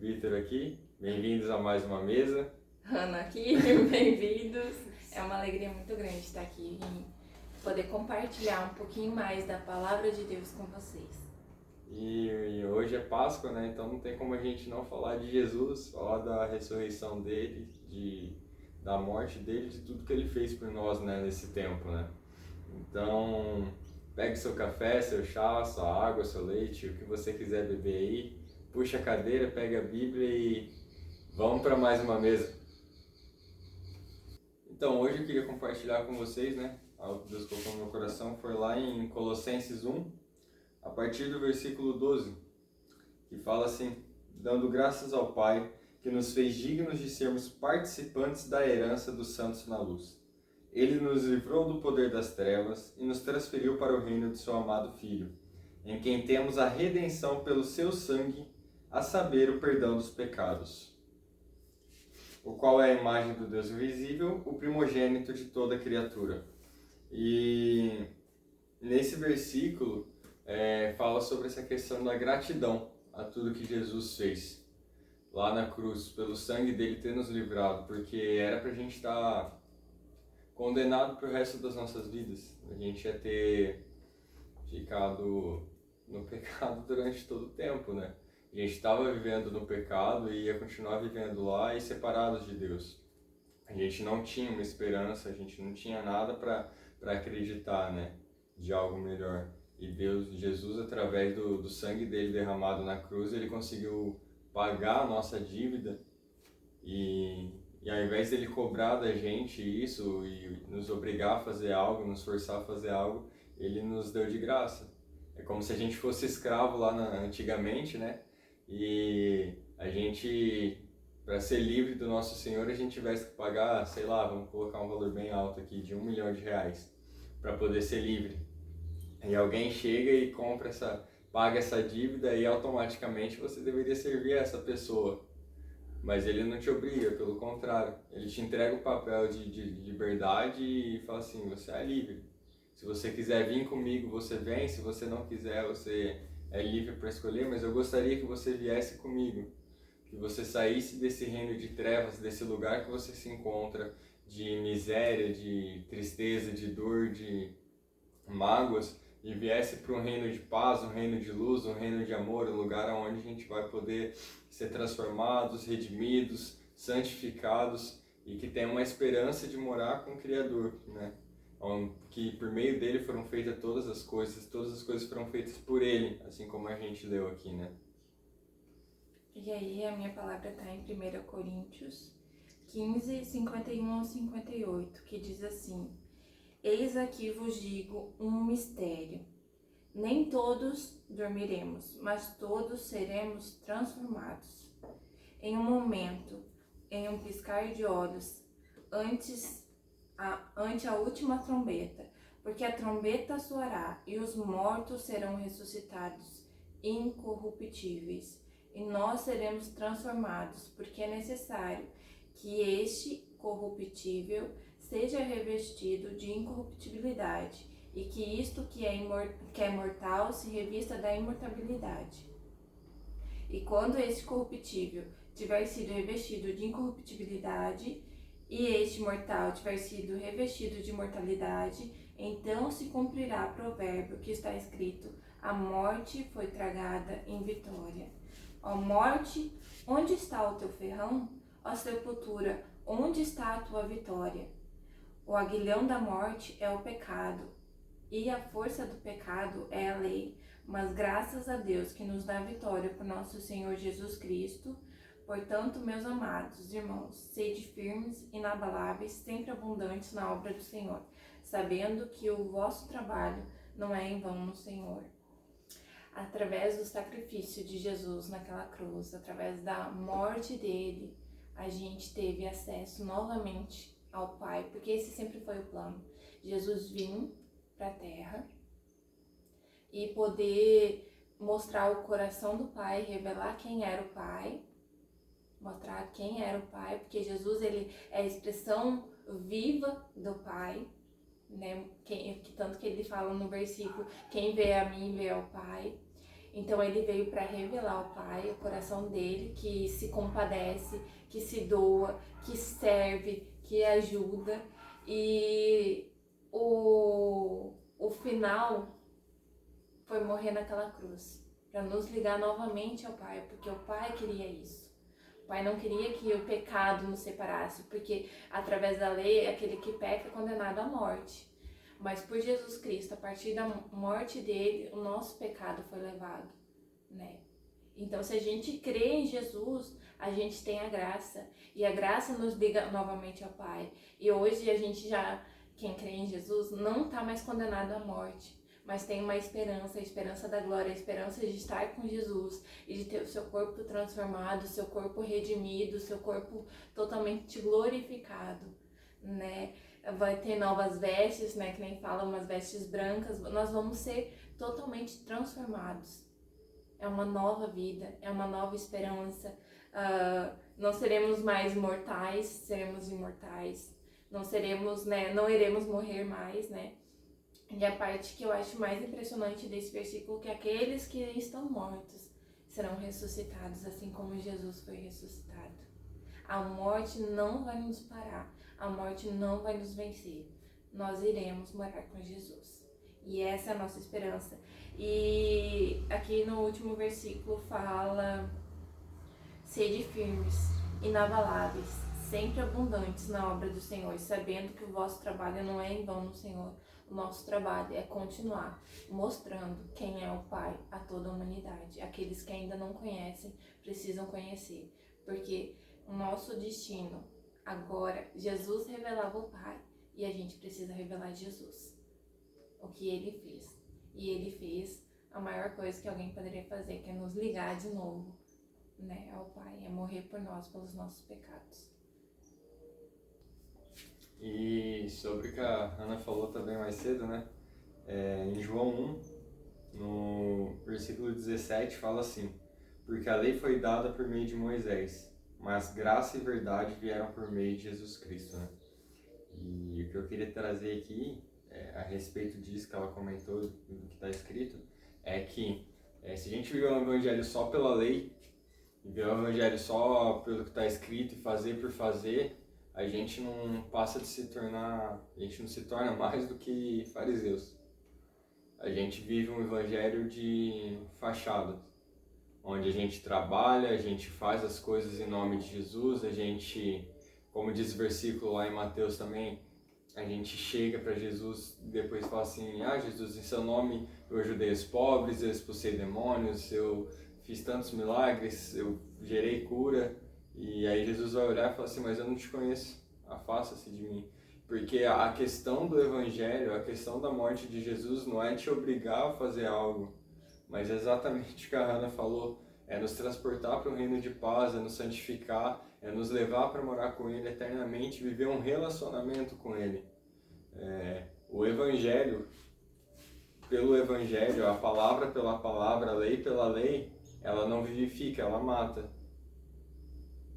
Vitor aqui. Bem-vindos a mais uma mesa. Ana aqui, bem-vindos. É uma alegria muito grande estar aqui e poder compartilhar um pouquinho mais da palavra de Deus com vocês. E hoje é Páscoa, né? Então não tem como a gente não falar de Jesus, falar da ressurreição dele, da morte dele, de tudo que ele fez por nós, né, nesse tempo, né? Então, pegue seu café, seu chá, sua água, seu leite, o que você quiser beber aí. Puxa a cadeira, pega a Bíblia e vamos para mais uma mesa. Então, hoje eu queria compartilhar com vocês, né? Algo que Deus colocou no meu coração foi lá em Colossenses 1, a partir do versículo 12, que fala assim: dando graças ao Pai, que nos fez dignos de sermos participantes da herança dos santos na luz. Ele nos livrou do poder das trevas e nos transferiu para o reino de seu amado Filho, em quem temos a redenção pelo seu sangue, a saber, o perdão dos pecados, o qual é a imagem do Deus invisível, o primogênito de toda criatura. E nesse versículo fala sobre essa questão da gratidão a tudo que Jesus fez lá na cruz, pelo sangue dele ter nos livrado, porque era pra gente estar condenado pro resto das nossas vidas. A gente ia ter ficado no pecado durante todo o tempo, né? A gente estava vivendo no pecado e ia continuar vivendo lá e separados de Deus. A gente não tinha uma esperança, a gente não tinha nada para acreditar, né, de algo melhor. E Deus, Jesus, através do sangue dele derramado na cruz, ele conseguiu pagar a nossa dívida e ao invés dele cobrar da gente isso e nos obrigar a fazer algo, nos forçar a fazer algo, ele nos deu de graça. É como se a gente fosse escravo lá antigamente, né? E a gente, para ser livre do nosso Senhor, a gente tivesse que pagar, sei lá, vamos colocar um valor bem alto aqui, de R$1 milhão, para poder ser livre. E alguém chega e paga essa dívida e automaticamente você deveria servir a essa pessoa. Mas ele não te obriga, pelo contrário. Ele te entrega o papel de liberdade e fala assim: você é livre. Se você quiser vir comigo, você vem. Se você não quiser, você é livre para escolher. Mas eu gostaria que você viesse comigo. Que você saísse desse reino de trevas, desse lugar que você se encontra, de miséria, de tristeza, de dor, de mágoas, e viesse para um reino de paz, um reino de luz, um reino de amor, um lugar onde a gente vai poder ser transformados, redimidos, santificados e que tem uma esperança de morar com o Criador, né? Que por meio dele foram feitas todas as coisas foram feitas por ele, assim como a gente leu aqui, né? E aí a minha palavra está em 1 Coríntios 15, 51 ao 58, que diz assim: eis aqui vos digo um mistério. Nem todos dormiremos, mas todos seremos transformados. Em um momento, em um piscar de olhos, ante a última trombeta, porque a trombeta soará e os mortos serão ressuscitados incorruptíveis, e nós seremos transformados, porque é necessário que este corruptível seja revestido de incorruptibilidade, e que isto que é mortal se revista da imortalidade. E quando este corruptível tiver sido revestido de incorruptibilidade, e este mortal tiver sido revestido de mortalidade, então se cumprirá o provérbio que está escrito: a morte foi tragada em vitória. Ó morte, onde está o teu ferrão? Ó sepultura, onde está a tua vitória? O aguilhão da morte é o pecado, e a força do pecado é a lei. Mas graças a Deus que nos dá vitória por nosso Senhor Jesus Cristo. Portanto, meus amados irmãos, sede firmes, inabaláveis, sempre abundantes na obra do Senhor, sabendo que o vosso trabalho não é em vão no Senhor. Através do sacrifício de Jesus naquela cruz, através da morte dele, a gente teve acesso novamente ao Pai, porque esse sempre foi o plano. Jesus vir para a terra e poder mostrar o coração do Pai, revelar quem era o Pai, mostrar quem era o Pai, porque Jesus ele é a expressão viva do Pai, né? Tanto que ele fala no versículo: quem vê a mim vê ao Pai. Então ele veio para revelar ao Pai o coração dele, que se compadece, que se doa, que serve, que ajuda. E o final foi morrer naquela cruz, para nos ligar novamente ao Pai, porque o Pai queria isso. O Pai não queria que o pecado nos separasse, porque através da lei, aquele que peca é condenado à morte. Mas por Jesus Cristo, a partir da morte dele, o nosso pecado foi levado, né? Então, se a gente crê em Jesus, a gente tem a graça. E a graça nos liga novamente ao Pai. E hoje a gente já, quem crê em Jesus, não está mais condenado à morte, mas tem uma esperança, a esperança da glória, a esperança de estar com Jesus e de ter o seu corpo transformado, o seu corpo redimido, o seu corpo totalmente glorificado, né? Vai ter novas vestes, né? Que nem fala, umas vestes brancas. Nós vamos ser totalmente transformados. É uma nova vida, é uma nova esperança. Não seremos mais mortais, seremos imortais. Não seremos, né? Não iremos morrer mais, né? E a parte que eu acho mais impressionante desse versículo é que aqueles que estão mortos serão ressuscitados, assim como Jesus foi ressuscitado. A morte não vai nos parar, a morte não vai nos vencer. Nós iremos morar com Jesus. E essa é a nossa esperança. E aqui no último versículo fala: sede firmes, inabaláveis, sempre abundantes na obra do Senhor, sabendo que o vosso trabalho não é em vão no Senhor. O nosso trabalho é continuar mostrando quem é o Pai a toda a humanidade. Aqueles que ainda não conhecem precisam conhecer, porque o nosso destino agora, Jesus revelava o Pai e a gente precisa revelar Jesus, o que Ele fez. E Ele fez a maior coisa que alguém poderia fazer, que é nos ligar de novo, né, ao Pai, é morrer por nós, pelos nossos pecados. E sobre o que a Ana falou também mais cedo, né? Em João 1, no versículo 17, fala assim: porque a lei foi dada por meio de Moisés, mas graça e verdade vieram por meio de Jesus Cristo, né? E o que eu queria trazer aqui, a respeito disso que ela comentou, do que está escrito, é que se a gente viver o evangelho só pela lei, viver o evangelho só pelo que está escrito e fazer por fazer, a gente não passa de se tornar, a gente não se torna mais do que fariseus. A gente vive um evangelho de fachada, onde a gente trabalha, a gente faz as coisas em nome de Jesus, a gente, como diz o versículo lá em Mateus também, a gente chega para Jesus e depois fala assim: Jesus, em seu nome eu ajudei os pobres, eu expulsei demônios, eu fiz tantos milagres, eu gerei cura. E aí Jesus vai olhar e falar assim: mas eu não te conheço, afasta-se de mim. Porque a questão do evangelho, a questão da morte de Jesus não é te obrigar a fazer algo, mas é exatamente o que a Hannah falou, é nos transportar para o reino de paz, é nos santificar, é nos levar para morar com Ele eternamente, viver um relacionamento com Ele. O Evangelho, pelo Evangelho, a palavra pela palavra, a lei pela lei, ela não vivifica, ela mata.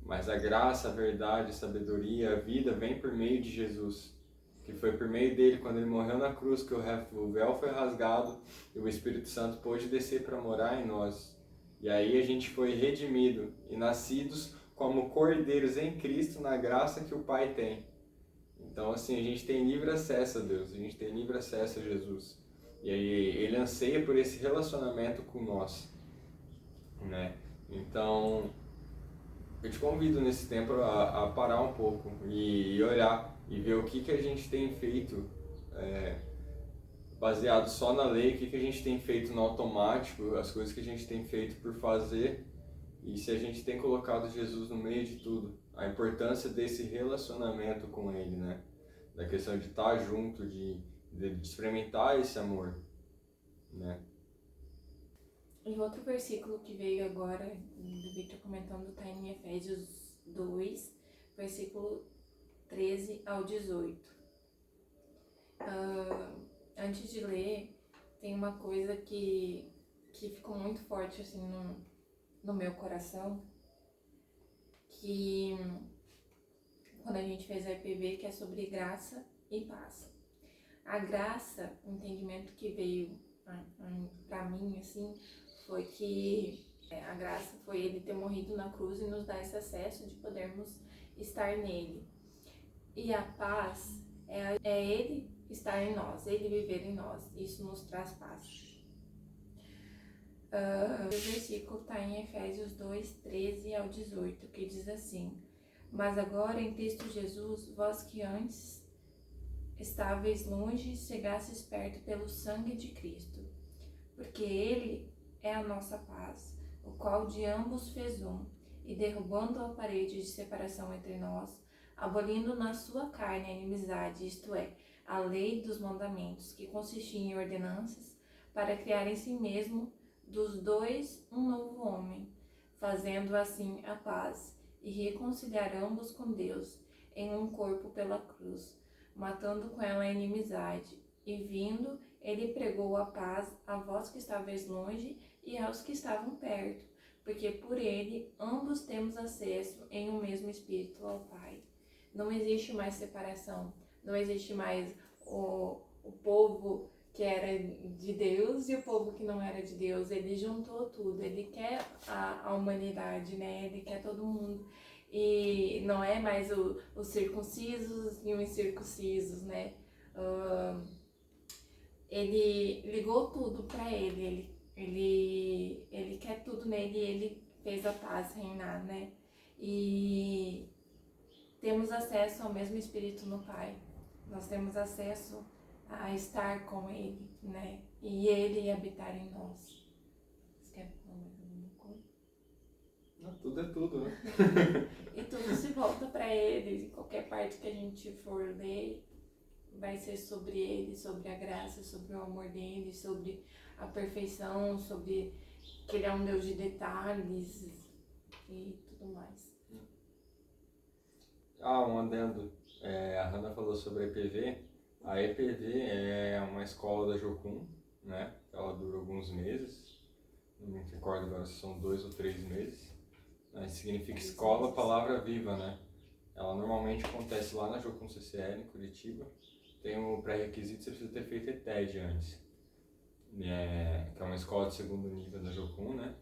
Mas a graça, a verdade, a sabedoria, a vida vem por meio de Jesus. Que foi por meio dele, quando ele morreu na cruz, que o véu foi rasgado e o Espírito Santo pôde descer para morar em nós. E aí a gente foi redimido e nascidos como cordeiros em Cristo na graça que o Pai tem. Então, assim, a gente tem livre acesso a Deus, a gente tem livre acesso a Jesus. E aí ele anseia por esse relacionamento com nós, né? Então, eu te convido nesse tempo a parar um pouco e olhar e ver o que a gente tem feito baseado só na lei, o que a gente tem feito no automático, as coisas que a gente tem feito por fazer, e se a gente tem colocado Jesus no meio de tudo, a importância desse relacionamento com Ele, né? Da questão de estar junto, de experimentar esse amor, né? E outro versículo que veio agora, do Victor comentando, está em Efésios 2, versículo 13 ao 18. Antes de ler, tem uma coisa que ficou muito forte assim no meu coração, que quando a gente fez a EPV, que é sobre graça e paz. A graça, o entendimento que veio para mim, assim, foi que a graça foi ele ter morrido na cruz e nos dar esse acesso de podermos estar nele. E a paz é ele estar em nós, ele viver em nós. Isso nos traz paz. O versículo está em Efésios 2, 13 ao 18, que diz assim: Mas agora em Cristo Jesus, vós que antes estáveis longe, chegasseis perto pelo sangue de Cristo, porque ele é a nossa paz, o qual de ambos fez um, e derrubando a parede de separação entre nós, abolindo na sua carne a inimizade, isto é, a lei dos mandamentos, que consistia em ordenanças, para criar em si mesmo dos dois um novo homem, fazendo assim a paz, e reconciliar ambos com Deus em um corpo pela cruz, matando com ela a inimizade. E vindo, ele pregou a paz a vós que estáveis longe e aos que estavam perto, porque por ele ambos temos acesso em um mesmo Espírito ao Pai. Não existe mais separação, não existe mais o povo que era de Deus e o povo que não era de Deus. Ele juntou tudo, ele quer a humanidade, né? Ele quer todo mundo. E não é mais os circuncisos e os incircuncisos, né? Ele ligou tudo para ele quer tudo nele e ele fez a paz reinar, né? E temos acesso ao mesmo Espírito no Pai. Nós temos acesso a estar com ele, né? E ele habitar em nós. Você quer falar mais alguma coisa? Não, tudo é tudo, né? E tudo se volta para ele. Em qualquer parte que a gente for ler, vai ser sobre ele, sobre a graça, sobre o amor dele, sobre a perfeição, sobre que ele é um Deus de detalhes e tudo mais. Um adendo. A Hannah falou sobre a EPV. A EPV é uma escola da Jocum, né? Ela dura alguns meses. Não me recordo agora se são 2 ou 3 meses. Significa Escola Palavra Viva, né? Ela normalmente acontece lá na Jocum CCL, em Curitiba. Tem um pré-requisito, você precisa ter feito ETED antes. Que é uma escola de segundo nível da Jocum, né?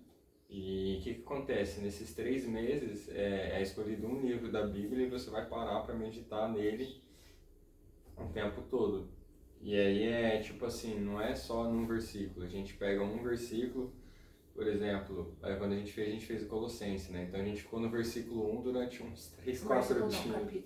E o que acontece? Nesses 3 meses é escolhido um livro da Bíblia e você vai parar para meditar nele o tempo todo. E aí é tipo assim, não é só num versículo. A gente pega um versículo, por exemplo, quando a gente fez o Colossenses, né? Então a gente ficou no versículo 1 durante uns 3, 4 dias.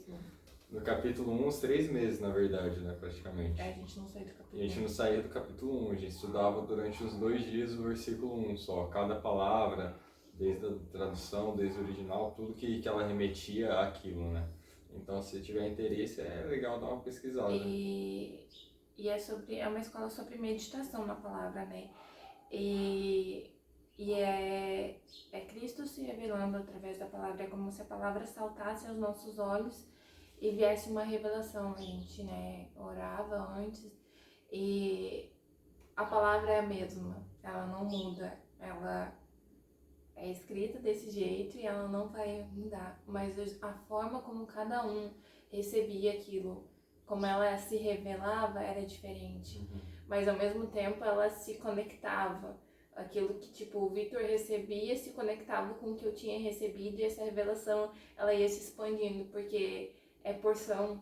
No capítulo 1, uns 3 meses, na verdade, né? Praticamente. A gente não saiu do capítulo 1. A gente não saía do capítulo 1, a gente estudava durante uns 2 dias o versículo 1 só. Cada palavra, desde a tradução, desde o original, tudo que ela remetia àquilo, né? Então, se tiver interesse, é legal dar uma pesquisada. E é uma escola sobre meditação na palavra, né? E é Cristo se revelando através da palavra. É como se a palavra saltasse aos nossos olhos e viesse uma revelação. A gente, né, orava antes e a palavra é a mesma, ela não muda, ela é escrita desse jeito e ela não vai mudar, mas a forma como cada um recebia aquilo, como ela se revelava era diferente, mas ao mesmo tempo ela se conectava, aquilo que tipo o Vitor recebia se conectava com o que eu tinha recebido e essa revelação ela ia se expandindo, porque é porção,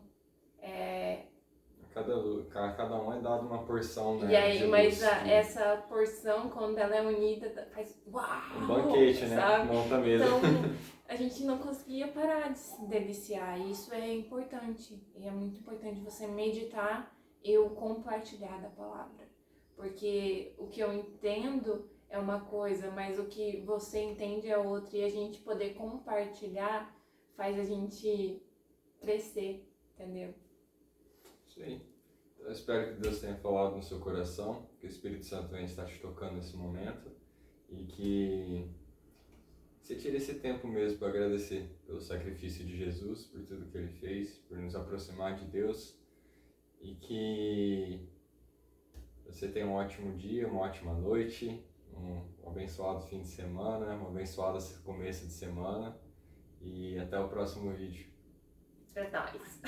Cada um é dado uma porção, né? E aí, mas essa porção, quando ela é unida, faz uau! Um banquete, né? Sabe? Monta mesmo. Então, a gente não conseguia parar de se deliciar. E isso é importante. E é muito importante você meditar e o compartilhar da palavra. Porque o que eu entendo é uma coisa, mas o que você entende é outra. E a gente poder compartilhar faz a gente crescer, entendeu? Sim. Eu espero que Deus tenha falado no seu coração, que o Espírito Santo venha estar te tocando nesse momento e que você tire esse tempo mesmo para agradecer pelo sacrifício de Jesus, por tudo que Ele fez, por nos aproximar de Deus e que você tenha um ótimo dia, uma ótima noite, um abençoado fim de semana, um abençoado começo de semana e até o próximo vídeo. É nóis!